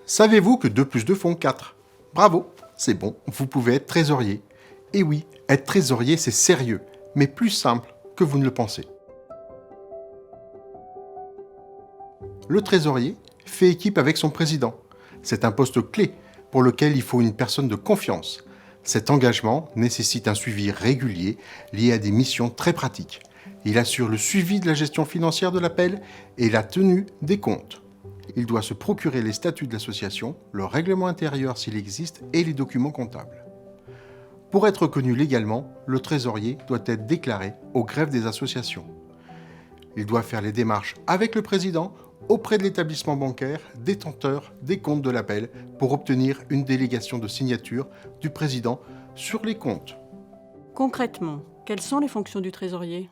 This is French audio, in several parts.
Savez-vous que 2 plus 2 font 4? Bravo, c'est bon, vous pouvez être trésorier. Et oui, être trésorier, c'est sérieux, mais plus simple que vous ne le pensez. Le trésorier fait équipe avec son président. C'est un poste clé pour lequel il faut une personne de confiance. Cet engagement nécessite un suivi régulier lié à des missions très pratiques. Il assure le suivi de la gestion financière de l'appel et la tenue des comptes. Il doit se procurer les statuts de l'association, le règlement intérieur s'il existe et les documents comptables. Pour être reconnu légalement, le trésorier doit être déclaré au greffe des associations. Il doit faire les démarches avec le président auprès de l'établissement bancaire détenteur des comptes de l'appel pour obtenir une délégation de signature du président sur les comptes. Concrètement, quelles sont les fonctions du trésorier?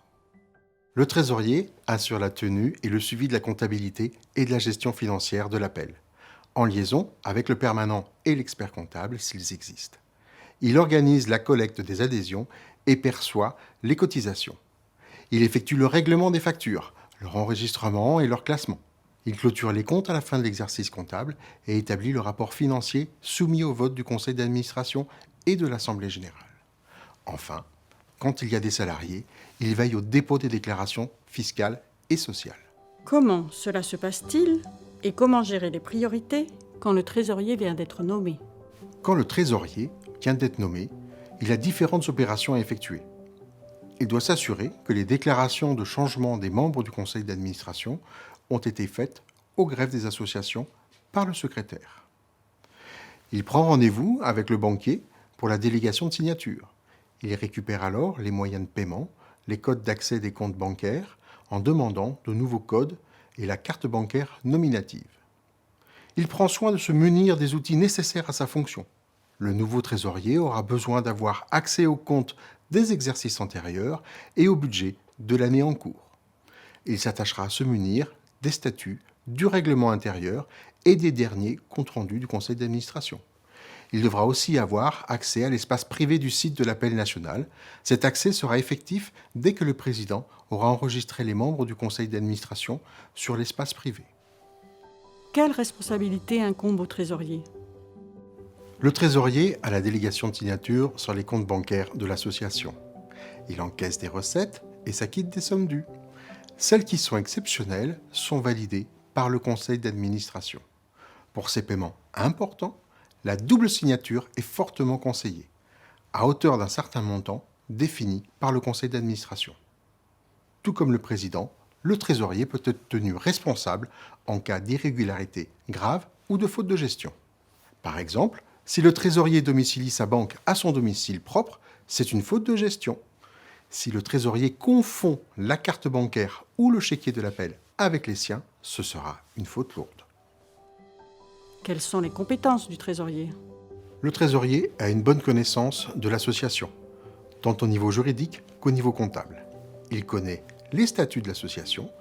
Le trésorier assure la tenue et le suivi de la comptabilité et de la gestion financière de l'appel, en liaison avec le permanent et l'expert comptable s'ils existent. Il organise la collecte des adhésions et perçoit les cotisations. Il effectue le règlement des factures, leur enregistrement et leur classement. Il clôture les comptes à la fin de l'exercice comptable et établit le rapport financier soumis au vote du conseil d'administration et de l'assemblée générale. Enfin, quand il y a des salariés, il veille au dépôt des déclarations fiscales et sociales. Comment cela se passe-t-il et comment gérer les priorités quand le trésorier vient d'être nommé? Quand le trésorier vient d'être nommé, il a différentes opérations à effectuer. Il doit s'assurer que les déclarations de changement des membres du conseil d'administration ont été faites au greffe des associations par le secrétaire. Il prend rendez-vous avec le banquier pour la délégation de signature. Il récupère alors les moyens de paiement, les codes d'accès des comptes bancaires, en demandant de nouveaux codes et la carte bancaire nominative. Il prend soin de se munir des outils nécessaires à sa fonction. Le nouveau trésorier aura besoin d'avoir accès aux comptes des exercices antérieurs et au budget de l'année en cours. Il s'attachera à se munir des statuts, du règlement intérieur et des derniers comptes rendus du conseil d'administration. Il devra aussi avoir accès à l'espace privé du site de l'appel national. Cet accès sera effectif dès que le président aura enregistré les membres du conseil d'administration sur l'espace privé. Quelle responsabilité incombe au trésorier? Le trésorier a la délégation de signature sur les comptes bancaires de l'association. Il encaisse des recettes et s'acquitte des sommes dues. Celles qui sont exceptionnelles sont validées par le conseil d'administration. Pour ces paiements importants, la double signature est fortement conseillée, à hauteur d'un certain montant défini par le conseil d'administration. Tout comme le président, le trésorier peut être tenu responsable en cas d'irrégularité grave ou de faute de gestion. Par exemple, si le trésorier domicilie sa banque à son domicile propre, c'est une faute de gestion. Si le trésorier confond la carte bancaire ou le chéquier de l'appel avec les siens, ce sera une faute lourde. Quelles sont les compétences du trésorier? Le trésorier a une bonne connaissance de l'association, tant au niveau juridique qu'au niveau comptable. Il connaît les statuts de l'association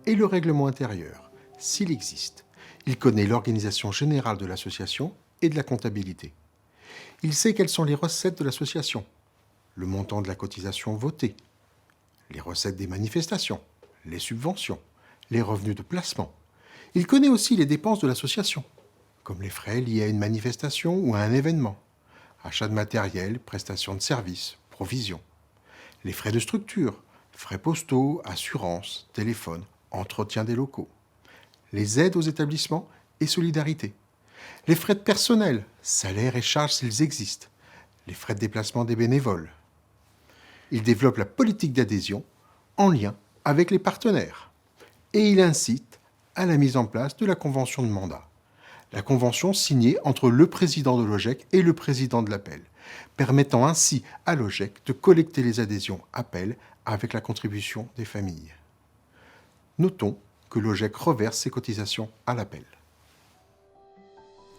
et le règlement intérieur, s'il existe. Il connaît l'organisation générale de l'association et de la comptabilité. Il sait quelles sont les recettes de l'association, le montant de la cotisation votée, les recettes des manifestations, les subventions, les revenus de placement. Il connaît aussi les dépenses de l'association, comme les frais liés à une manifestation ou à un événement, achat de matériel, prestations de services, provisions, les frais de structure, frais postaux, assurances, téléphone, entretien des locaux, les aides aux établissements et solidarité, les frais de personnel, salaires et charges s'ils existent, les frais de déplacement des bénévoles. Il développe la politique d'adhésion en lien avec les partenaires et il incite à la mise en place de la convention de mandat. La convention signée entre le président de l'OGEC et le président de l'appel, permettant ainsi à l'OGEC de collecter les adhésions appel avec la contribution des familles. Notons que l'OGEC reverse ses cotisations à l'appel.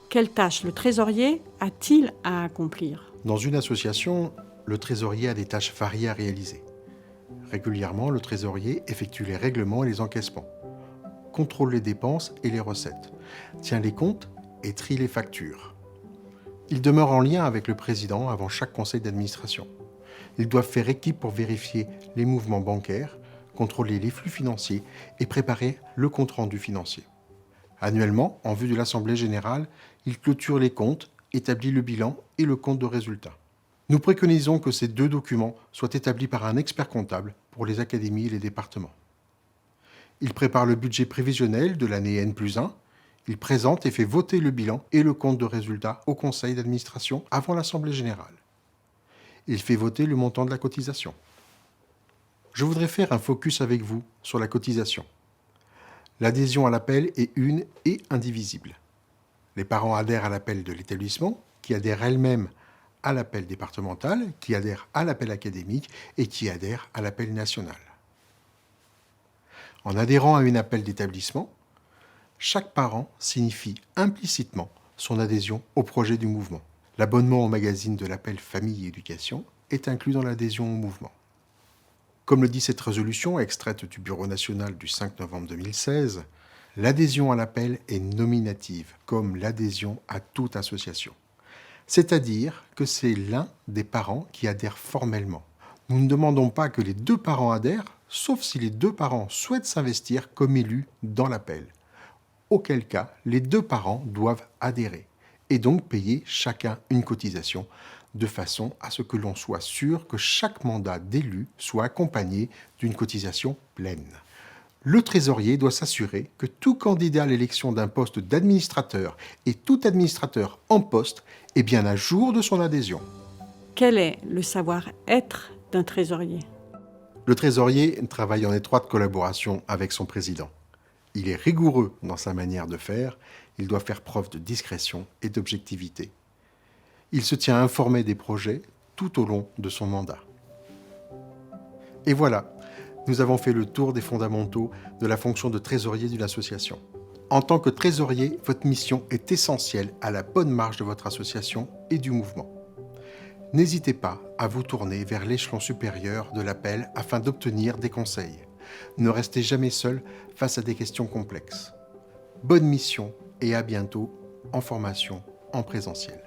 Quelles tâches le trésorier a-t-il à accomplir? Dans une association, le trésorier a des tâches variées à réaliser. Régulièrement, le trésorier effectue les règlements et les encaissements, contrôle les dépenses et les recettes, tient les comptes et trie les factures. Il demeure en lien avec le président avant chaque conseil d'administration. Ils doivent faire équipe pour vérifier les mouvements bancaires, contrôler les flux financiers et préparer le compte-rendu financier. Annuellement, en vue de l'Assemblée générale, il clôture les comptes, établit le bilan et le compte de résultat. Nous préconisons que ces 2 documents soient établis par un expert comptable pour les académies et les départements. Il prépare le budget prévisionnel de l'année N+1. Il présente et fait voter le bilan et le compte de résultat au conseil d'administration avant l'Assemblée générale. Il fait voter le montant de la cotisation. Je voudrais faire un focus avec vous sur la cotisation. L'adhésion à l'appel est une et indivisible. Les parents adhèrent à l'appel de l'établissement, qui adhèrent elles-mêmes à l'appel départemental, qui adhèrent à l'appel académique et qui adhèrent à l'appel national. En adhérant à une appel d'établissement, chaque parent signifie implicitement son adhésion au projet du mouvement. L'abonnement au magazine de l'appel Famille et Éducation est inclus dans l'adhésion au mouvement. Comme le dit cette résolution extraite du Bureau national du 5 novembre 2016, l'adhésion à l'appel est nominative, comme l'adhésion à toute association. C'est-à-dire que c'est l'un des parents qui adhère formellement. Nous ne demandons pas que les 2 parents adhèrent, sauf si les 2 parents souhaitent s'investir comme élus dans l'appel. Auquel cas, les 2 parents doivent adhérer et donc payer chacun une cotisation de façon à ce que l'on soit sûr que chaque mandat d'élu soit accompagné d'une cotisation pleine. Le trésorier doit s'assurer que tout candidat à l'élection d'un poste d'administrateur et tout administrateur en poste est bien à jour de son adhésion. Quel est le savoir-être d'un trésorier ? Le trésorier travaille en étroite collaboration avec son président. Il est rigoureux dans sa manière de faire, il doit faire preuve de discrétion et d'objectivité. Il se tient informé des projets tout au long de son mandat. Et voilà, nous avons fait le tour des fondamentaux de la fonction de trésorier d'une association. En tant que trésorier, votre mission est essentielle à la bonne marche de votre association et du mouvement. N'hésitez pas à vous tourner vers l'échelon supérieur de l'appel afin d'obtenir des conseils. Ne restez jamais seul face à des questions complexes. Bonne mission et à bientôt en formation en présentiel.